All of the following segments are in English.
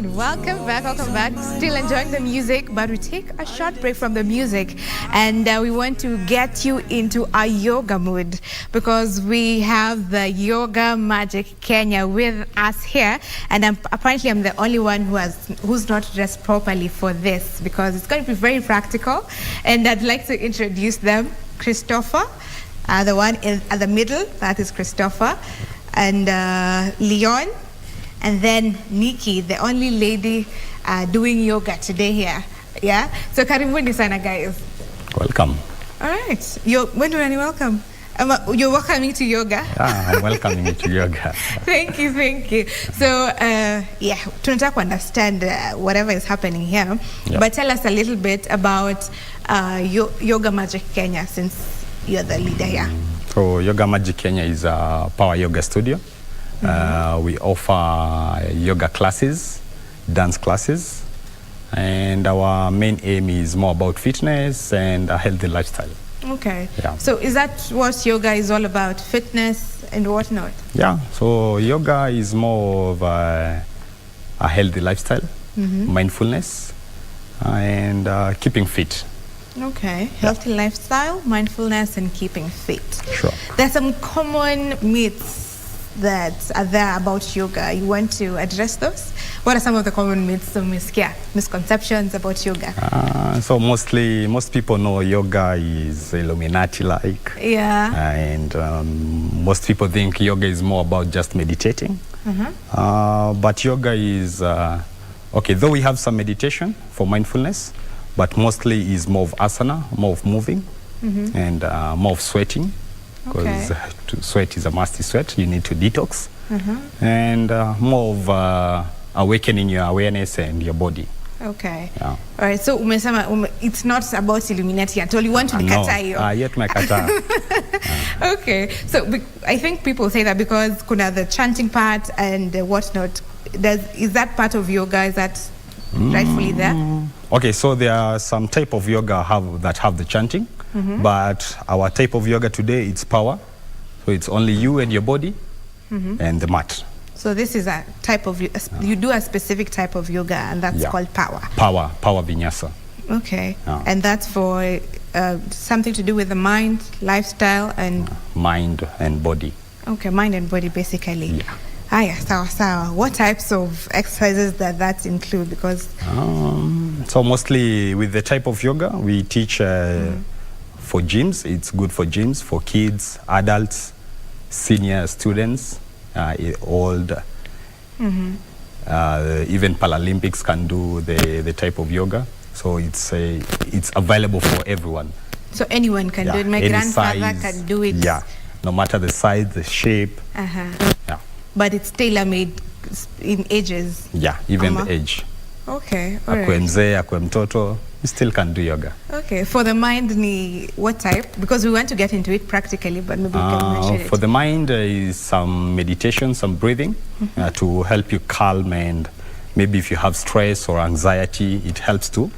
right, welcome back. Still enjoying the music, but we take a short break from the music and we want to get you into a yoga mood because we have the Yoga Magic Kenya with us here, and apparently I'm the only one who's not dressed properly for this because it's going to be very practical, and I'd like to introduce them. Christopher, the one at the middle, that is Christopher, and Leon, and then Nikki, the only lady doing yoga today here. Yeah? So karibuni sana, guys. Welcome. All right. When do you welcome? You're welcoming to yoga? Yeah, I'm welcoming you to yoga. Thank you. So, yeah, tunataka to understand whatever is happening here. Yep. But tell us a little bit about Yoga Magic Kenya, since you're the leader here. So, Yoga Magic Kenya is a power yoga studio. We offer yoga classes, dance classes, and our main aim is more about fitness and a healthy lifestyle. Okay. Yeah. So is that what yoga is all about, fitness and whatnot? Yeah, so yoga is more of a healthy lifestyle, mindfulness, and keeping fit. Okay, healthy lifestyle, mindfulness, and keeping fit. Sure. There's some common myths that are there about yoga. You want to address those? What are some of the common myths or misconceptions about yoga? So most people know yoga is Illuminati-like. Yeah. And most people think yoga is more about just meditating. But yoga is, okay, though we have some meditation for mindfulness, but mostly is more of asana, more of moving, and more of sweating. Because to sweat is a musty sweat, you need to detox, and more of awakening your awareness and your body. Okay. Yeah. All right. So it's not about Illuminati at all. You want to kata hiyo? Yet my kata. Okay. So I think people say that because kuna the chanting part and whatnot. Is that part of yoga? Is that rightfully there? Okay. So there are some type of yoga that have the chanting. But our type of yoga today, it's power. So it's only you and your body and the mat. So this is a type of, you do a specific type of yoga, and that's called power. Power vinyasa. Okay. And that's for something to do with the mind, lifestyle, and... mind and body. Okay, mind and body, basically. Yeah. Sawa. What types of exercises that include? Because... so mostly with the type of yoga, we teach... for gyms, it's good for gyms, for kids, adults, senior students, old. Even Paralympics can do the type of yoga. So it's available for everyone. So anyone can do it. My grandfather size, can do it. Yeah, no matter the size, the shape. Yeah. But it's tailor-made in ages. Yeah, even the age. Okay, all right. Akwe mzee, akwe mtoto, you still can do yoga. Okay, for the mind, what type? Because we want to get into it practically, but maybe you can mention it. For the mind, is some meditation, some breathing to help you calm, and maybe if you have stress or anxiety, it helps too.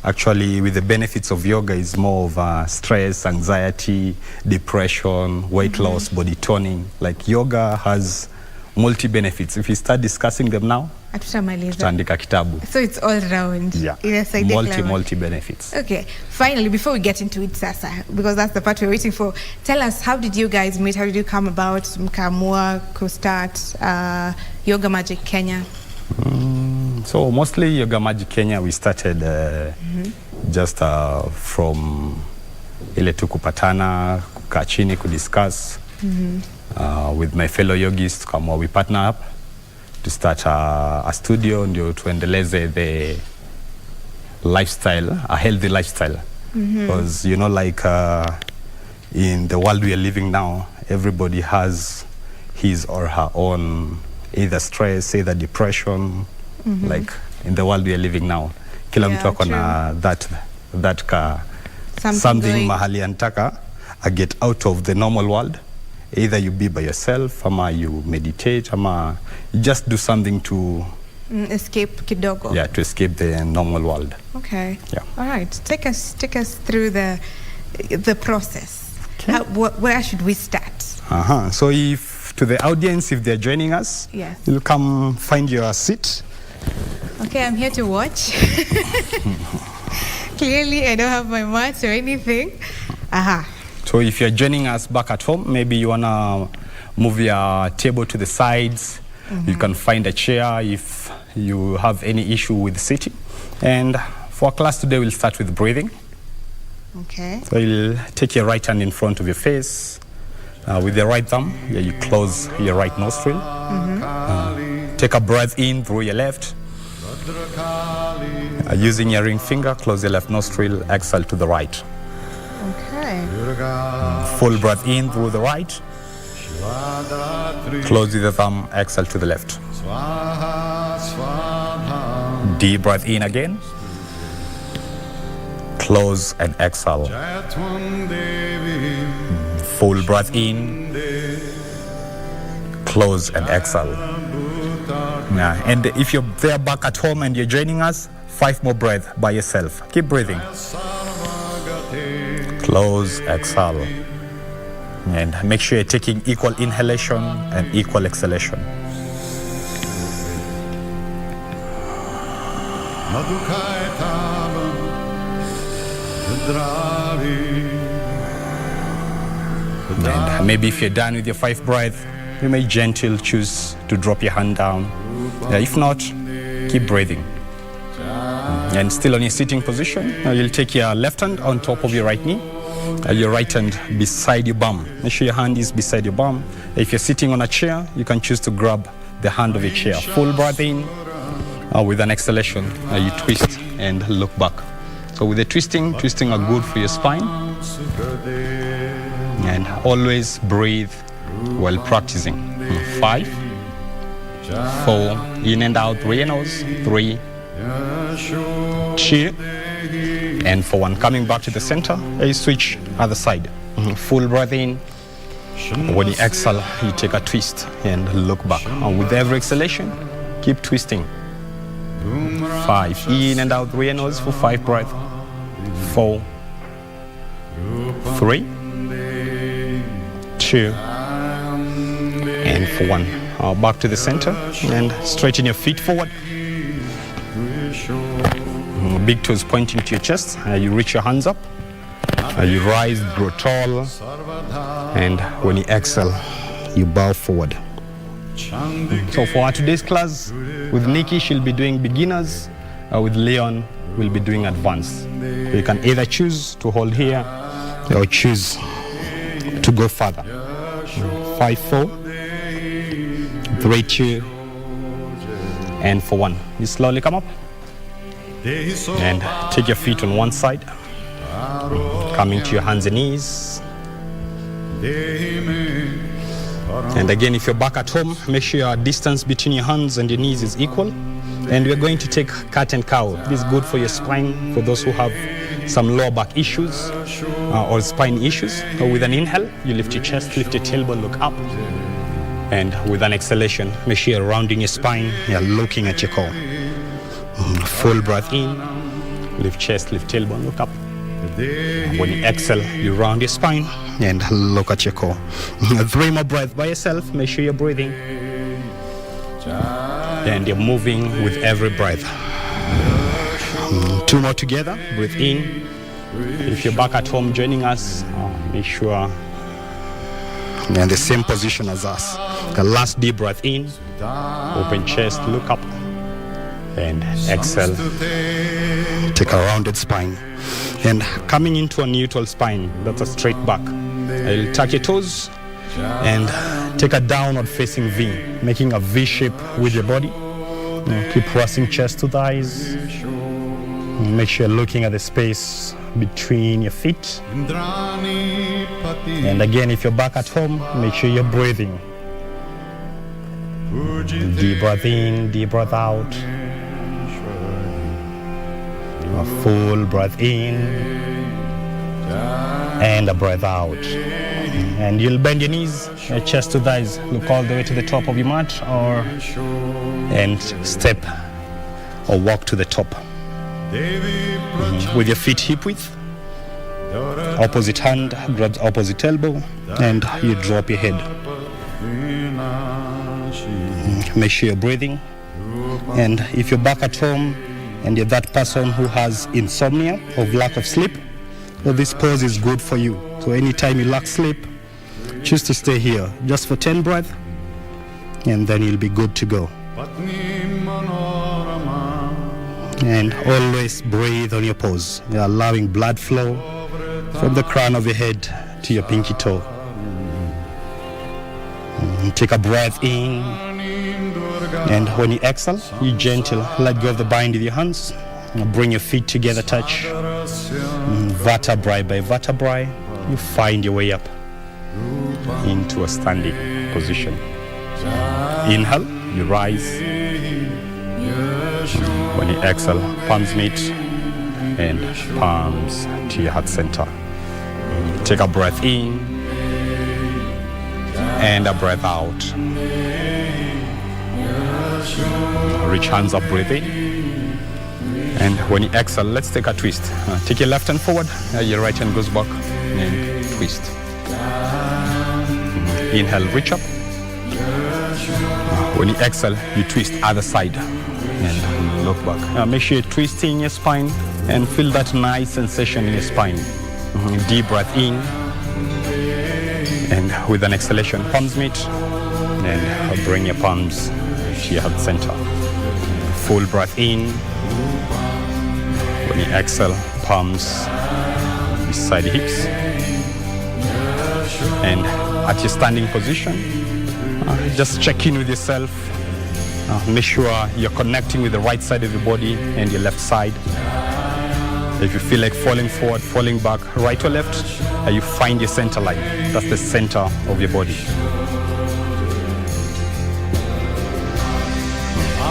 Actually, with the benefits of yoga is more of stress, anxiety, depression, weight loss, body toning. Like yoga has multi-benefits. If you start discussing them now, tutaandika kitabu. So it's all round. Yeah. Multi benefits. Okay. Finally, before we get into it, Sasa, because that's the part we're waiting for, tell us, how did you guys meet? How did you come about mkaamua to start Yoga Magic Kenya? So mostly Yoga Magic Kenya, we started just from ile tu kupatana, kukaa chini, kudiscuss with my fellow yogis, tukaamua we partner up to start a studio ndio tuendeleze the lifestyle, a healthy lifestyle. Because you know, like in the world we are living now, everybody has his or her own either stress, either depression. Like in the world we are living now, kila mtu ako na that something mahali antaka get out of the normal world. Either you be by yourself, ama you meditate, ama you just do something to escape kidogo. Yeah, to escape the normal world. Okay. Yeah. All right. Take us through the process. Okay. Where should we start? So if to the audience, if they're joining us, yes, you'll come find your seat. Okay, I'm here to watch. Clearly, I don't have my mats or anything. Aha. So if you're joining us back at home, maybe you wanna move your table to the sides. You can find a chair if you have any issue with sitting. And for our class today, we'll start with breathing. Okay. So you'll take your right hand in front of your face. With your right thumb, you close your right nostril. Take a breath in through your left. Using your ring finger, close your left nostril, exhale to the right. Okay. Full breath in through the right. Close with the thumb, exhale to the left. Deep breath in again. Close and exhale. Full breath in. Close and exhale. Yeah. And if you're there back at home and you're joining us, 5 more breaths by yourself. Keep breathing. Close, exhale. And make sure you're taking equal inhalation and equal exhalation. And maybe if you're done with your 5 breaths, you may gently choose to drop your hand down. If not, keep breathing. And still on your sitting position, you'll take your left hand on top of your right knee, your right hand beside your bum. Make sure your hand is beside your bum. If you're sitting on a chair, you can choose to grab the hand of your chair. Full breath in. With an exhalation, you twist and look back. So with the twisting are good for your spine. And always breathe while practicing. 5, 4, in and out, 3 nose, 3, 2, and for 1. Coming back to the center, you switch other side. Full breath in. When you exhale, you take a twist and look back. And with every exhalation, keep twisting. 5, in and out, 3 nose for 5 breaths. 4, 3, 2, and for 1. Back to the center and straighten your feet forward. Big toes pointing to your chest. You reach your hands up. You rise, grow tall. And when you exhale, you bow forward. So for our today's class, with Nikki, she'll be doing beginners. With Leon, we'll be doing advanced. So you can either choose to hold here or choose to go further. 5, 4, 3, 2, and for 1. You slowly come up and take your feet on one side, coming to your hands and knees. And again, if you're back at home, make sure your distance between your hands and your knees is equal. And we're going to take cat and cow. This is good for your spine, for those who have some lower back issues or spine issues. So with an inhale, you lift your chest, lift your tailbone, look up. And with an exhalation, make sure you're rounding your spine, you're looking at your core. Full breath in, lift chest, lift tailbone, look up. When you exhale, you round your spine and look at your core. 3 more breaths by yourself, make sure you're breathing. And you're moving with every breath. 2 more together, breathe in. If you're back at home joining us, make sure you're in the same position as us. The last deep breath in, open chest, look up, and exhale. Take a rounded spine. And coming into a neutral spine, that's a straight back. I'll tuck your toes and take a downward facing V, making a V shape with your body. Keep pressing chest to thighs. Make sure you're looking at the space between your feet. And again, if you're back at home, make sure you're breathing. Deep breath in, deep breath out. A full breath in and a breath out. And you'll bend your knees, your chest to thighs, look all the way to the top of your mat, and step or walk to the top. With your feet hip width, opposite hand grabs opposite elbow, and you drop your head. Make sure you're breathing. And if you're back at home and you're that person who has insomnia or lack of sleep, well, this pose is good for you. So anytime you lack sleep, choose to stay here just for 10 breaths, and then you'll be good to go. And always breathe on your pose. You're allowing blood flow from the crown of your head to your pinky toe. Take a breath in, and when you exhale, you gentle let go of the bind with your hands. Bring your feet together, touch. Vertebrae by vertebrae, you find your way up into a standing position. Inhale, you rise. When you exhale, palms meet and palms to your heart center. Take a breath in and a breath out. Reach hands up, breathe in. And when you exhale, let's take a twist. Take your left hand forward, your right hand goes back and twist. Inhale, reach up. When you exhale, you twist other side and look back. Make sure you're twisting your spine and feel that nice sensation in your spine. Deep breath in, and with an exhalation, palms meet, and bring your palms to your heart center. Full breath in. When you exhale, palms beside the hips, and at your standing position, just check in with yourself. Make sure you're connecting with the right side of your body and your left side. If you feel like falling forward, falling back, right or left, you find your center line. That's the center of your body.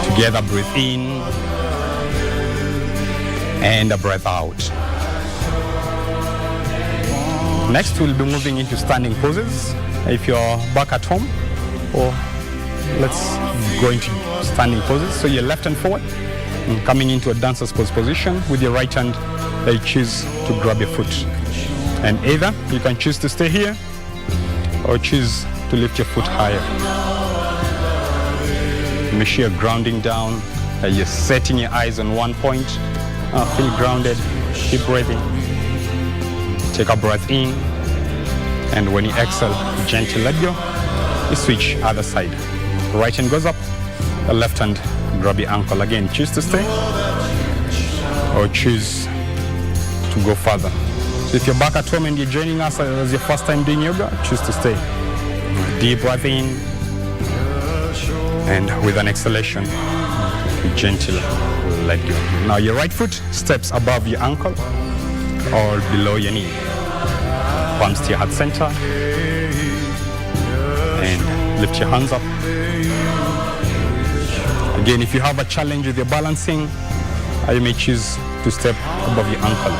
Together, breathe in and a breath out. Next, we'll be moving into standing poses. If you're back at home, or let's go into standing poses. So your left hand forward, coming into a dancer's pose position. With your right hand, you choose to grab your foot. And either you can choose to stay here or choose to lift your foot higher. Make sure you're grounding down. You're setting your eyes on one point. Feel grounded. Keep breathing. Take a breath in. And when you exhale, gently let go. You switch other side. Right hand goes up. The left hand grab your ankle again. Choose to stay or choose to go further. So if you're back at home and you're joining us as your first time doing yoga, choose to stay. Deep breath in, and with an exhalation, gently let go. Now your right foot steps above your ankle or below your knee. Palms to your heart center, and lift your hands up. Again, if you have a challenge with your balancing, you may choose to step above your ankle.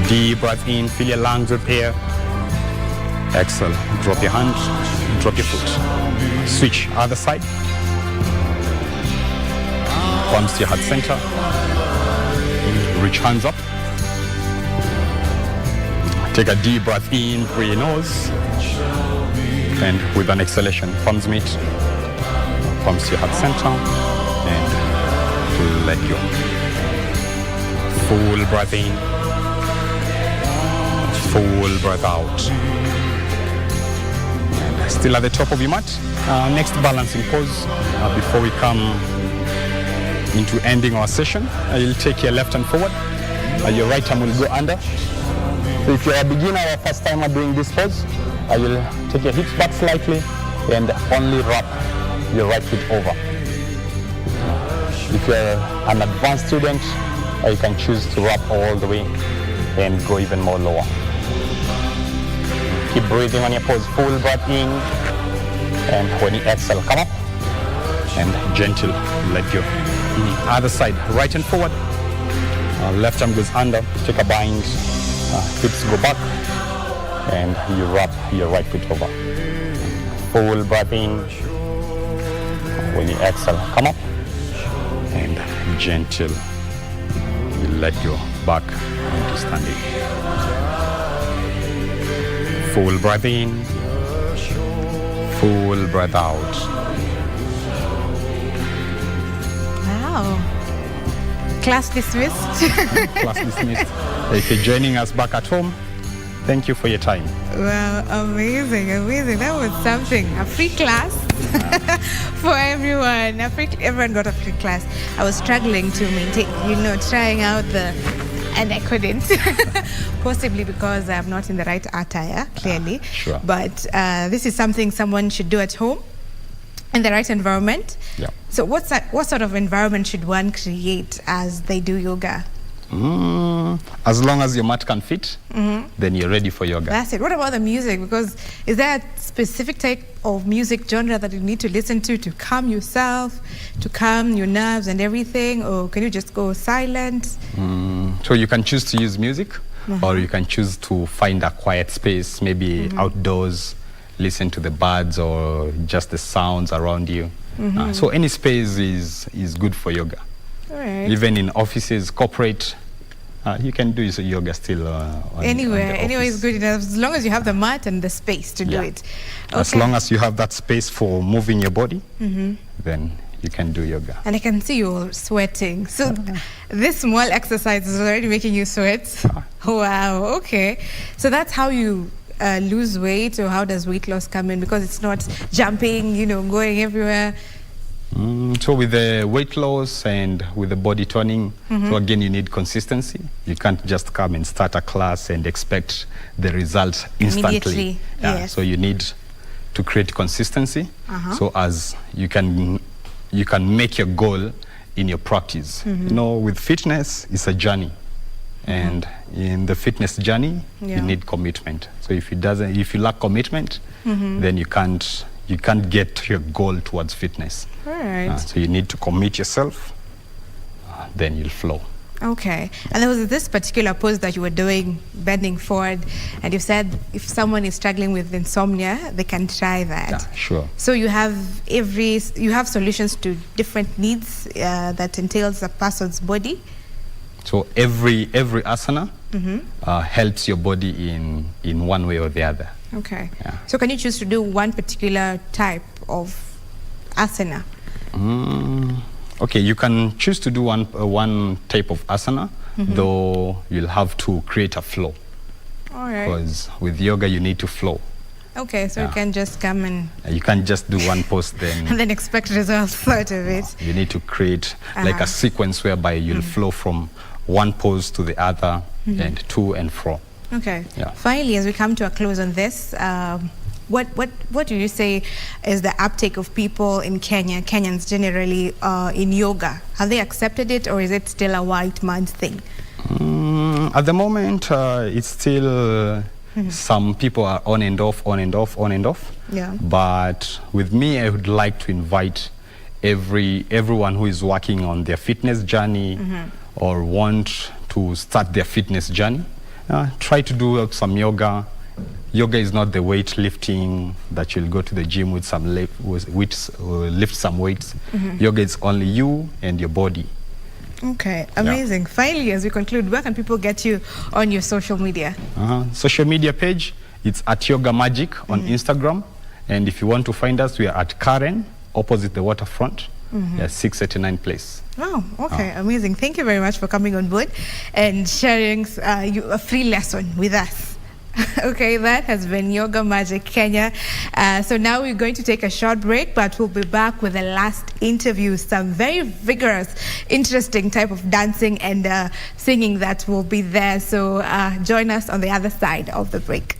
Deep breath in, fill your lungs with air. Exhale, drop your hands, drop your foot. Switch other side. Palms to your heart center. Reach hands up. Take a deep breath in through your nose. And with an exhalation, palms meet. Palms to your heart center. And let go. Full breath in. Full breath out. And still at the top of your mat. Next balancing pose. Before we come into ending our session, you'll take your left hand forward. Your right arm will go under. So if you're a beginner or first timer doing this pose, you'll take your hips back slightly and only wrap your right foot over. If you're an advanced student, you can choose to wrap all the way and go even more lower. Keep breathing on your pose, full breath in, and when you exhale, come up and gentle let go. Other side, right hand forward, left arm goes under, take a bind, hips go back, and you wrap your right foot over. Full breath in. When you exhale, come up and gentle let go back into standing. Full breath in, full breath out. Wow. Class dismissed. Class dismissed. If you're joining us back at home, thank you for your time. Well, amazing, amazing. That was something. A free class for everyone. Everyone got a free class. I was struggling to maintain, trying out and I couldn't. Possibly because I'm not in the right attire, clearly. Sure. But this is something someone should do at home in the right environment. Yeah. So what sort of environment should one create as they do yoga? As long as your mat can fit, then you're ready for yoga. That's it. What about the music? Because is there a specific type of music genre that you need to listen to calm yourself, to calm your nerves and everything? Or can you just go silent? So you can choose to use music, or you can choose to find a quiet space, maybe outdoors, listen to the birds or just the sounds around you. So any space is good for yoga. All right. Even in offices, corporate, you can do yoga still anywhere is office. good enough, as long as you have the mat and the space to do it. Okay. As long as you have that space for moving your body, then you can do yoga. And I can see you sweating. So this small exercise is already making you sweat. Wow, okay. So that's how you lose weight, or how does weight loss come in? Because it's not jumping, going everywhere. So with the weight loss and with the body toning, so again, you need consistency. You can't just come and start a class and expect the result instantly. Immediately, yes. So you need to create consistency. So as you can make your goal in your practice. With fitness, it's a journey. And in the fitness journey, you need commitment. So if you lack commitment, then you can't get to your goal towards fitness. All right. So you need to commit yourself, then you'll flow. Okay. And there was this particular pose that you were doing, bending forward, and you said if someone is struggling with insomnia, they can try that. Yeah, sure. So you have solutions to different needs that entails a person's body. So every asana helps your body in one way or the other. Okay. Yeah. So can you choose to do one particular type of asana? Okay, you can choose to do one type of asana, though you'll have to create a flow. All right. Because with yoga, you need to flow. Okay, so you can just come and... You can't just do one pose then... and then expect results out of it. You need to create like a sequence whereby you'll flow from one pose to the other and to and fro. Okay. Yeah. Finally, as we come to a close on this, what do you say is the uptake of people in Kenya, Kenyans generally, in yoga? Have they accepted it, or is it still a white man's thing? At the moment, it's still... Some people are on and off. Yeah. But with me, I would like to invite everyone who is working on their fitness journey or want to start their fitness journey, try to do some yoga. Yoga is not the weightlifting that you'll go to the gym with some lift some weights. Yoga is only you and your body. Okay, amazing. Finally, as we conclude, where can people get you on your social media? Social media page, it's at Yoga Magic on Instagram. And if you want to find us, we are at Karen, opposite the waterfront, 689 Place. Oh, okay, amazing. Thank you very much for coming on board and sharing a free lesson with us. Okay, that has been Yoga Magic Kenya. So now we're going to take a short break, but we'll be back with the last interview, some very vigorous, interesting type of dancing and singing that will be there. So join us on the other side of the break.